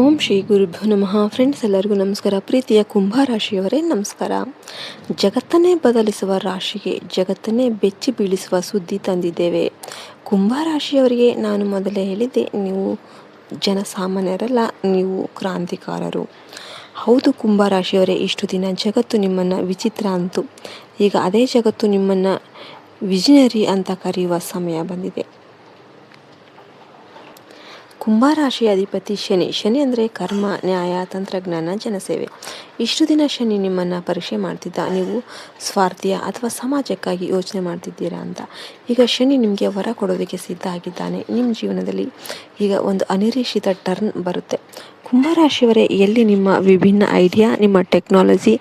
ಓಂ ಶ್ರೀ ಗುರುಭ್ಯೋ ನಮಃ. ಫ್ರೆಂಡ್ಸ್, ಎಲ್ಲರಿಗೂ ನಮಸ್ಕಾರ. ಪ್ರೀತಿಯ ಕುಂಭರಾಶಿಯವರೇ ನಮಸ್ಕಾರ. ಜಗತ್ತನ್ನೇ ಬದಲಿಸುವ ರಾಶಿಗೆ ಜಗತ್ತನ್ನೇ ಬೆಚ್ಚಿ ಬೀಳಿಸುವ ಸುದ್ದಿ ತಂದಿದ್ದೇವೆ. ಕುಂಭರಾಶಿಯವರಿಗೆ ನಾನು ಮೊದಲೇ ಹೇಳಿದ್ದೆ, ನೀವು ಜನಸಾಮಾನ್ಯರಲ್ಲ, ನೀವು ಕ್ರಾಂತಿಕಾರರು. ಹೌದು ಕುಂಭರಾಶಿಯವರೇ, ಇಷ್ಟು ದಿನ ಜಗತ್ತು ನಿಮ್ಮನ್ನು ವಿಚಿತ್ರ ಅಂತು. ಈಗ ಅದೇ ಜಗತ್ತು ನಿಮ್ಮನ್ನು ವಿಜನರಿ ಅಂತ ಕರೆಯುವ ಸಮಯ ಬಂದಿದೆ. ಕುಂಭರಾಶಿಯ ಅಧಿಪತಿ ಶನಿ. ಶನಿ ಅಂದರೆ ಕರ್ಮ, ನ್ಯಾಯ, ತಂತ್ರಜ್ಞಾನ, ಜನಸೇವೆ. ಇಷ್ಟು ದಿನ ಶನಿ ನಿಮ್ಮನ್ನು ಪರೀಕ್ಷೆ ಮಾಡ್ತಿದ್ದ, ನೀವು ಸ್ವಾರ್ಥಿಯ ಅಥವಾ ಸಮಾಜಕ್ಕಾಗಿ ಯೋಚನೆ ಮಾಡ್ತಿದ್ದೀರಾ ಅಂತ. ಈಗ ಶನಿ ನಿಮಗೆ ವರ ಕೊಡೋದಕ್ಕೆ ಸಿದ್ಧ ಆಗಿದ್ದಾನೆ. ನಿಮ್ಮ ಜೀವನದಲ್ಲಿ ಈಗ ಒಂದು ಅನಿರೀಕ್ಷಿತ ಟರ್ನ್ ಬರುತ್ತೆ. ಕುಂಭರಾಶಿಯವರೇ, ಎಲ್ಲಿ ನಿಮ್ಮ ವಿಭಿನ್ನ ಐಡಿಯಾ, ನಿಮ್ಮ ಟೆಕ್ನಾಲಜಿ,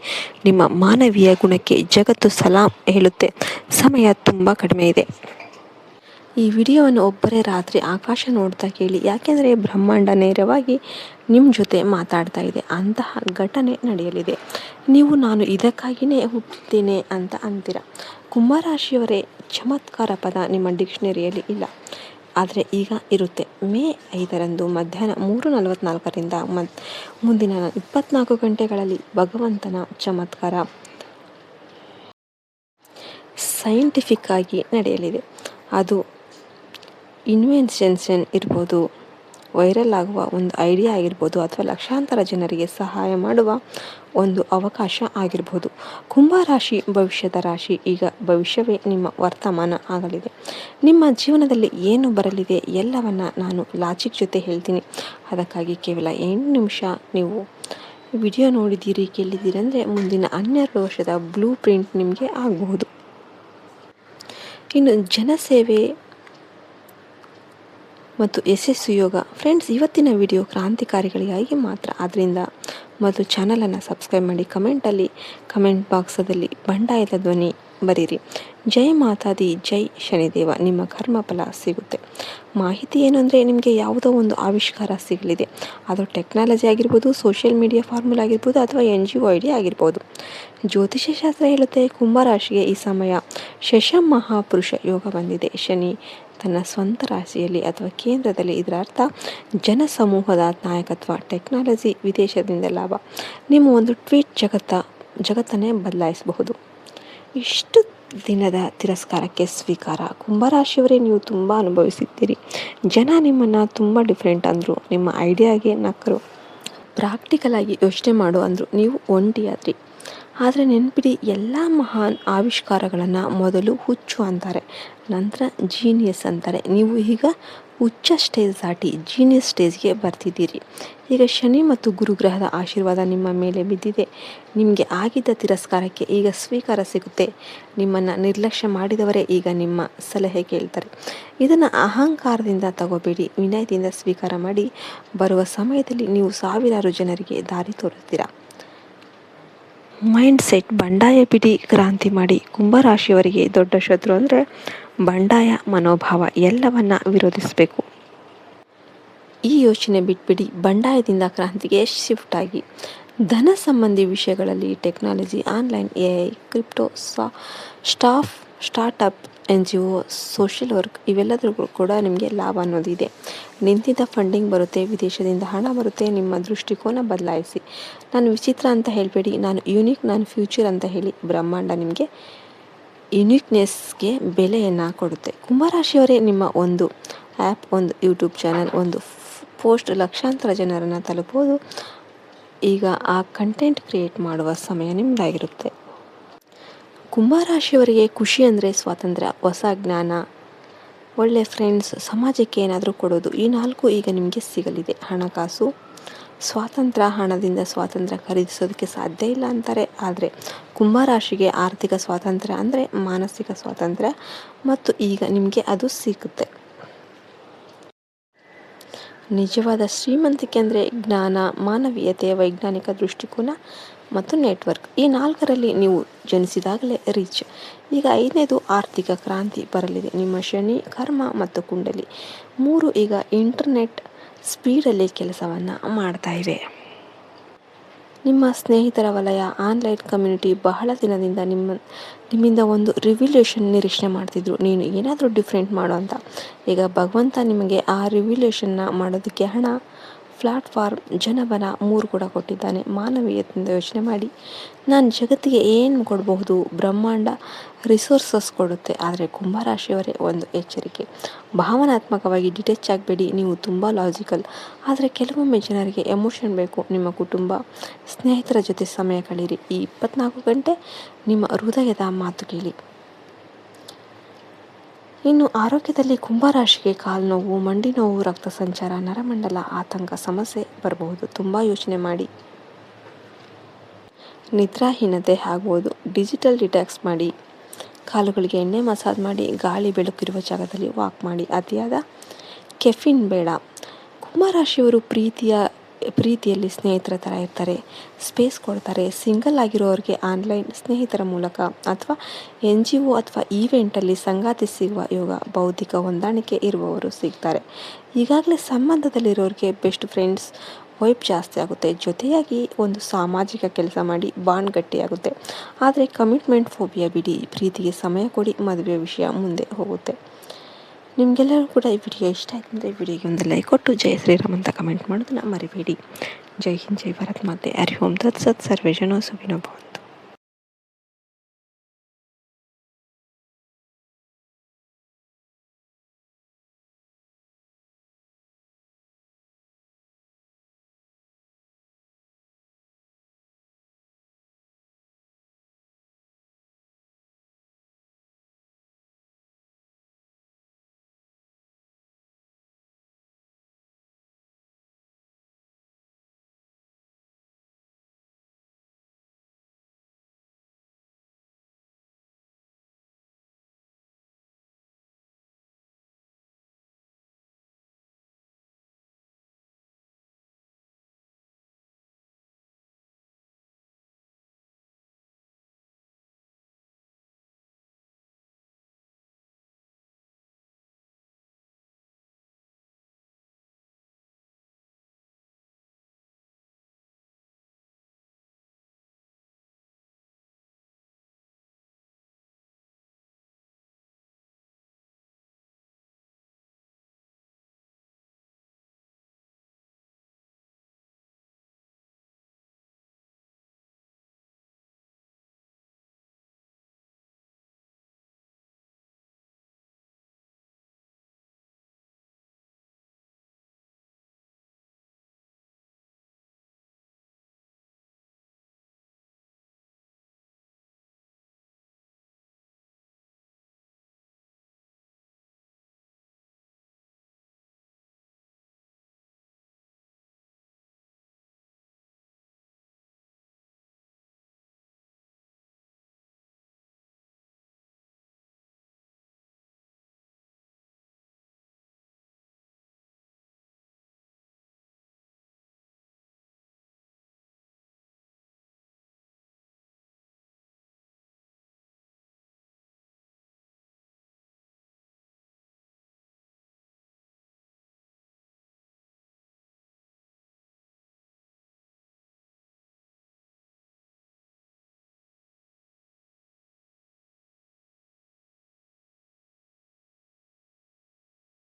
ನಿಮ್ಮ ಮಾನವೀಯ ಗುಣಕ್ಕೆ ಜಗತ್ತು ಸಲಾಂ ಹೇಳುತ್ತೆ. ಸಮಯ ತುಂಬ ಕಡಿಮೆ ಇದೆ. ಈ ವಿಡಿಯೋವನ್ನು ಒಬ್ಬರೇ ರಾತ್ರಿ ಆಕಾಶ ನೋಡ್ತಾ ಕೇಳಿ, ಯಾಕೆಂದರೆ ಬ್ರಹ್ಮಾಂಡ ನೇರವಾಗಿ ನಿಮ್ಮ ಜೊತೆ ಮಾತಾಡ್ತಾ ಇದೆ. ಅಂತಹ ಘಟನೆ ನಡೆಯಲಿದೆ. ನೀವು ನಾನು ಇದಕ್ಕಾಗಿಯೇ ಹುಟ್ಟಿದ್ದೇನೆ ಅಂತ ಅಂತೀರ. ಕುಂಭರಾಶಿಯವರೇ, ಚಮತ್ಕಾರ ಪದ ನಿಮ್ಮ ಡಿಕ್ಷನರಿಯಲ್ಲಿ ಇಲ್ಲ, ಆದರೆ ಈಗ ಇರುತ್ತೆ. ಮೇ 5ರಂದು ಮಧ್ಯಾಹ್ನ 3:44ರಿಂದ ಮುಂದಿನ 24 ಗಂಟೆಗಳಲ್ಲಿ ಭಗವಂತನ ಚಮತ್ಕಾರ ಸೈಂಟಿಫಿಕ್ ಆಗಿ ನಡೆಯಲಿದೆ. ಅದು ಇನ್ವೆನ್ಷನ್ ಇರ್ಬೋದು, ವೈರಲ್ ಆಗುವ ಒಂದು ಐಡಿಯಾ ಆಗಿರ್ಬೋದು, ಅಥವಾ ಲಕ್ಷಾಂತರ ಜನರಿಗೆ ಸಹಾಯ ಮಾಡುವ ಒಂದು ಅವಕಾಶ ಆಗಿರ್ಬೋದು. ಕುಂಭರಾಶಿ ಭವಿಷ್ಯದ ರಾಶಿ. ಈಗ ಭವಿಷ್ಯವೇ ನಿಮ್ಮ ವರ್ತಮಾನ ಆಗಲಿದೆ. ನಿಮ್ಮ ಜೀವನದಲ್ಲಿ ಏನು ಬರಲಿದೆ ಎಲ್ಲವನ್ನ ನಾನು ಲಾಜಿಕ್ ಜೊತೆ ಹೇಳ್ತೀನಿ. ಅದಕ್ಕಾಗಿ ಕೇವಲ 8 ನಿಮಿಷ ನೀವು ವಿಡಿಯೋ ನೋಡಿದ್ದೀರಿ, ಕೇಳಿದ್ದೀರಿ ಅಂದರೆ ಮುಂದಿನ 12 ವರ್ಷದ ಬ್ಲೂ ಪ್ರಿಂಟ್ ನಿಮಗೆ ಆಗಬಹುದು. ಇನ್ನು ಜನಸೇವೆ ಮತ್ತು ಯಶಸ್ಸು ಯೋಗ. ಫ್ರೆಂಡ್ಸ್, ಇವತ್ತಿನ ವಿಡಿಯೋ ಕ್ರಾಂತಿಕಾರಿಗಳಿಗಾಗಿ ಮಾತ್ರ. ಆದ್ದರಿಂದ ಮೊದಲು ಚಾನಲನ್ನು ಸಬ್ಸ್ಕ್ರೈಬ್ ಮಾಡಿ, ಕಮೆಂಟ್ ಬಾಕ್ಸದಲ್ಲಿ ಬಂಡಾಯದ ಧ್ವನಿ ಬರೀರಿ. ಜೈ ಮಾತಾದಿ, ಜೈ ಶನಿದೇವ. ನಿಮ್ಮ ಕರ್ಮಫಲ ಸಿಗುತ್ತೆ. ಮಾಹಿತಿ ಏನು ಅಂದರೆ, ನಿಮಗೆ ಯಾವುದೋ ಒಂದು ಆವಿಷ್ಕಾರ ಸಿಗಲಿದೆ. ಅದು ಟೆಕ್ನಾಲಜಿ ಆಗಿರ್ಬೋದು, ಸೋಷಿಯಲ್ ಮೀಡಿಯಾ ಫಾರ್ಮುಲಾ ಆಗಿರ್ಬೋದು, ಅಥವಾ NGO ಐಡಿಯಾ ಆಗಿರ್ಬೋದು. ಜ್ಯೋತಿಷ್ಯ ಶಾಸ್ತ್ರ ಹೇಳುತ್ತೆ, ಕುಂಭರಾಶಿಗೆ ಈ ಸಮಯ ಶಶ ಮಹಾಪುರುಷ ಯೋಗ ಬಂದಿದೆ. ಶನಿ ತನ್ನ ಸ್ವಂತ ರಾಶಿಯಲ್ಲಿ ಅಥವಾ ಕೇಂದ್ರದಲ್ಲಿ. ಇದರ ಅರ್ಥ ಜನಸಮೂಹದ ನಾಯಕತ್ವ, ಟೆಕ್ನಾಲಜಿ, ವಿದೇಶದಿಂದ ಲಾಭ. ನಿಮ್ಮ ಒಂದು ಟ್ವೀಟ್ ಜಗತ್ತನ್ನೇ ಬದಲಾಯಿಸಬಹುದು. ಇಷ್ಟು ದಿನದ ತಿರಸ್ಕಾರಕ್ಕೆ ಸ್ವೀಕಾರ. ಕುಂಭರಾಶಿಯವರೇ, ನೀವು ತುಂಬ ಅನುಭವಿಸಿದ್ದೀರಿ. ಜನ ನಿಮ್ಮನ್ನು ತುಂಬ ಡಿಫ್ರೆಂಟ್ ಅಂದರು, ನಿಮ್ಮ ಐಡಿಯಾಗೆ ನಕ್ಕರು, ಪ್ರಾಕ್ಟಿಕಲ್ ಆಗಿ ಯೋಚನೆ ಮಾಡು ಅಂದರು. ನೀವು ಒಂಟಿಯಾದ್ರಿ. ಆದರೆ ನೆನಪಿಡಿ, ಎಲ್ಲ ಮಹಾನ್ ಆವಿಷ್ಕಾರಗಳನ್ನು ಮೊದಲು ಹುಚ್ಚು ಅಂತಾರೆ, ನಂತರ ಜೀನಿಯಸ್ ಅಂತಾರೆ. ನೀವು ಈಗ ಹುಚ್ಚ ಸ್ಟೇಜ್ ದಾಟಿ ಜೀನಿಯಸ್ ಸ್ಟೇಜ್ಗೆ ಬರ್ತಿದ್ದೀರಿ. ಈಗ ಶನಿ ಮತ್ತು ಗುರುಗ್ರಹದ ಆಶೀರ್ವಾದ ನಿಮ್ಮ ಮೇಲೆ ಬಿದ್ದಿದೆ. ನಿಮಗೆ ಆಗಿದ್ದ ತಿರಸ್ಕಾರಕ್ಕೆ ಈಗ ಸ್ವೀಕಾರ ಸಿಗುತ್ತೆ. ನಿಮ್ಮನ್ನು ನಿರ್ಲಕ್ಷ್ಯ ಮಾಡಿದವರೇ ಈಗ ನಿಮ್ಮ ಸಲಹೆ ಕೇಳ್ತಾರೆ. ಇದನ್ನು ಅಹಂಕಾರದಿಂದ ತಗೋಬೇಡಿ, ವಿನಯದಿಂದ ಸ್ವೀಕಾರ ಮಾಡಿ. ಬರುವ ಸಮಯದಲ್ಲಿ ನೀವು ಸಾವಿರಾರು ಜನರಿಗೆ ದಾರಿ ತೋರಿಸ್ತೀರಾ. ಮೈಂಡ್ ಸೆಟ್ ಬಂಡಾಯ ಬಿಡಿ, ಕ್ರಾಂತಿ ಮಾಡಿ. ಕುಂಭರಾಶಿಯವರಿಗೆ ದೊಡ್ಡ ಶತ್ರು ಅಂದರೆ ಬಂಡಾಯ ಮನೋಭಾವ. ಎಲ್ಲವನ್ನ ವಿರೋಧಿಸಬೇಕು. ಈ ಯೋಚನೆ ಬಿಟ್ಬಿಡಿ, ಬಂಡಾಯದಿಂದ ಕ್ರಾಂತಿಗೆ ಶಿಫ್ಟ್ ಆಗಿ. ಧನ ಸಂಬಂಧಿ ವಿಷಯಗಳಲ್ಲಿ technology, online, AI, crypto, startup, NGO, social work ಇವೆಲ್ಲದಕ್ಕೂ ಕೂಡ ನಿಮಗೆ ಲಾಭ ಅನ್ನೋದಿದೆ. ನಿಂತಿದ್ದ ಫಂಡಿಂಗ್ ಬರುತ್ತೆ, ವಿದೇಶದಿಂದ ಹಣ ಬರುತ್ತೆ. ನಿಮ್ಮ ದೃಷ್ಟಿಕೋನ ಬದಲಾಯಿಸಿ. ನಾನು ವಿಚಿತ್ರ ಅಂತ ಹೇಳಬೇಡಿ, ನಾನು ಯೂನಿಕ್, ನಾನು ಫ್ಯೂಚರ್ ಅಂತ ಹೇಳಿ. ಬ್ರಹ್ಮಾಂಡ ನಿಮಗೆ ಯುನಿಕ್ನೆಸ್ಗೆ ಬೆಲೆಯನ್ನು ಕೊಡುತ್ತೆ. ಕುಂಭರಾಶಿಯವರೇ, ನಿಮ್ಮ ಒಂದು ಆ್ಯಪ್, ಒಂದು ಯೂಟ್ಯೂಬ್ ಚಾನಲ್, ಒಂದು ಪೋಸ್ಟ್ ಲಕ್ಷಾಂತರ ಜನರನ್ನು ತಲುಪೋದು. ಈಗ ಆ ಕಂಟೆಂಟ್ ಕ್ರಿಯೇಟ್ ಮಾಡುವ ಸಮಯ ನಿಮ್ಮದಾಗಿರುತ್ತೆ. ಕುಂಭರಾಶಿಯವರಿಗೆ ಖುಷಿ ಅಂದರೆ ಸ್ವಾತಂತ್ರ್ಯ, ಹೊಸ ಜ್ಞಾನ, ಒಳ್ಳೆ ಫ್ರೆಂಡ್ಸ್, ಸಮಾಜಕ್ಕೆ ಏನಾದರೂ ಕೊಡೋದು. ಈ 4 ಈಗ ನಿಮಗೆ ಸಿಗಲಿದೆ. ಹಣಕಾಸು ಸ್ವಾತಂತ್ರ್ಯ. ಹಣದಿಂದ ಸ್ವಾತಂತ್ರ್ಯ ಖರೀದಿಸೋದಕ್ಕೆ ಸಾಧ್ಯ ಇಲ್ಲ ಅಂತಾರೆ, ಆದರೆ ಕುಂಭರಾಶಿಗೆ ಆರ್ಥಿಕ ಸ್ವಾತಂತ್ರ್ಯ ಅಂದರೆ ಮಾನಸಿಕ ಸ್ವಾತಂತ್ರ್ಯ, ಮತ್ತು ಈಗ ನಿಮಗೆ ಅದು ಸಿಗುತ್ತೆ. ನಿಜವಾದ ಶ್ರೀಮಂತಿಕೆ ಅಂದರೆ ಜ್ಞಾನ, ಮಾನವೀಯತೆ, ವೈಜ್ಞಾನಿಕ ದೃಷ್ಟಿಕೋನ ಮತ್ತು ನೆಟ್ವರ್ಕ್. ಈ 4ರಲ್ಲಿ ನೀವು ಜನಿಸಿದಾಗಲೇ ರಿಚ್. ಈಗ 5ನೇದು ಆರ್ಥಿಕ ಕ್ರಾಂತಿ ಬರಲಿದೆ. ನಿಮ್ಮ ಶನಿ, ಕರ್ಮ ಮತ್ತು ಕುಂಡಲಿ 3 ಈಗ ಇಂಟರ್ನೆಟ್ ಸ್ಪೀಡಲ್ಲಿ ಕೆಲಸವನ್ನು ಮಾಡ್ತಾ ಇವೆ. ನಿಮ್ಮ ಸ್ನೇಹಿತರ ವಲಯ, ಆನ್ಲೈನ್ ಕಮ್ಯುನಿಟಿ ಬಹಳ ದಿನದಿಂದ ನಿಮ್ಮಿಂದ ಒಂದು ರಿವ್ಯುಲೇಷನ್ ನಿರೀಕ್ಷೆ ಮಾಡ್ತಿದ್ರು. ನೀನು ಏನಾದರೂ ಡಿಫ್ರೆಂಟ್ ಮಾಡೋ ಅಂತ. ಈಗ ಭಗವಂತ ನಿಮಗೆ ಆ ರಿವ್ಯುಲೇಷನ್ನ ಮಾಡೋದಕ್ಕೆ ಹಣ, ಪ್ಲಾಟ್ಫಾರ್ಮ್, ಜನಬಲ 3 ಕೂಡ ಕೊಟ್ಟಿದ್ದಾನೆ. ಮಾನವೀಯತೆಯಿಂದ ಯೋಚನೆ ಮಾಡಿ. ನಾನು ಜಗತ್ತಿಗೆ ಏನು ಕೊಡಬಹುದು? ಬ್ರಹ್ಮಾಂಡ ರಿಸೋರ್ಸಸ್ ಕೊಡುತ್ತೆ. ಆದರೆ ಕುಂಭರಾಶಿಯವರೇ ಒಂದು ಎಚ್ಚರಿಕೆ, ಭಾವನಾತ್ಮಕವಾಗಿ ಡಿಟಚ್ ಆಗಬೇಡಿ. ನೀವು ತುಂಬ ಲಾಜಿಕಲ್, ಆದರೆ ಕೆಲವೊಮ್ಮೆ ಜನರಿಗೆ ಎಮೋಷನ್ ಬೇಕು. ನಿಮ್ಮ ಕುಟುಂಬ, ಸ್ನೇಹಿತರ ಜೊತೆ ಸಮಯ ಕಳೀರಿ. ಈ 24 ಗಂಟೆ ನಿಮ್ಮ ಹೃದಯದ ಮಾತು ಕೇಳಿ. ಇನ್ನು ಆರೋಗ್ಯದಲ್ಲಿ ಕುಂಭರಾಶಿಗೆ ಕಾಲು ನೋವು, ಮಂಡಿ ನೋವು, ರಕ್ತ ಸಂಚಾರ, ನರಮಂಡಲ ಆತಂಕ ಸಮಸ್ಯೆ ಬರಬಹುದು. ತುಂಬ ಯೋಚನೆ ಮಾಡಿ. ನಿದ್ರಾಹೀನತೆ ಆಗ್ಬೋದು. ಡಿಜಿಟಲ್ ಡಿಟಾಕ್ಸ್ ಮಾಡಿ. ಕಾಲುಗಳಿಗೆ ಎಣ್ಣೆ ಮಸಾಜ್ ಮಾಡಿ. ಗಾಳಿ ಬೆಳಕಿರುವ ಜಾಗದಲ್ಲಿ ವಾಕ್ ಮಾಡಿ. ಅತಿಯಾದ ಕೆಫಿನ್ ಬೇಡ. ಕುಂಭರಾಶಿಯವರು ಪ್ರೀತಿಯಲ್ಲಿ ಸ್ನೇಹಿತರ ಥರ ಇರ್ತಾರೆ, ಸ್ಪೇಸ್ ಕೊಡ್ತಾರೆ. ಸಿಂಗಲ್ ಆಗಿರೋರಿಗೆ ಆನ್ಲೈನ್ ಸ್ನೇಹಿತರ ಮೂಲಕ ಅಥವಾ NGO ಅಥವಾ ಈವೆಂಟಲ್ಲಿ ಸಂಗಾತಿ ಸಿಗುವ ಯೋಗ. ಬೌದ್ಧಿಕ ಹೊಂದಾಣಿಕೆ ಇರುವವರು ಸಿಗ್ತಾರೆ. ಈಗಾಗಲೇ ಸಂಬಂಧದಲ್ಲಿರೋರಿಗೆ ಬೆಸ್ಟ್ ಫ್ರೆಂಡ್ಸ್ ವೈಬ್ ಜಾಸ್ತಿ ಆಗುತ್ತೆ. ಜೊತೆಯಾಗಿ ಒಂದು ಸಾಮಾಜಿಕ ಕೆಲಸ ಮಾಡಿ, ಬಾಂಡ್ ಗಟ್ಟಿಯಾಗುತ್ತೆ. ಆದರೆ ಕಮಿಟ್ಮೆಂಟ್ ಫೋಬಿಯಾ ಬಿಡಿ. ಪ್ರೀತಿಗೆ ಸಮಯ ಕೊಡಿ. ಮದುವೆ ವಿಷಯ ಮುಂದೆ ಹೋಗುತ್ತೆ. ನಿಮಗೆಲ್ಲರೂ ಕೂಡ ಈ ವಿಡಿಯೋ ಇಷ್ಟ ಆಯ್ತು ಅಂದರೆ ವಿಡಿಯೋಗೆ ಒಂದು ಲೈಕ್ ಕೊಟ್ಟು ಜೈ ಶ್ರೀರಾಮ್ ಅಂತ ಕಮೆಂಟ್ ಮಾಡೋದನ್ನು ಮರಿಬೇಡಿ. ಜೈ ಹಿಂದ್, ಜೈ ಭಾರತ್ ಮಾತೆ. ಹರಿ ಓಂ ತತ್ಸತ್. ಸರ್ವೇ ಜನ ಸುಖಿನೋ ಭವಂತು.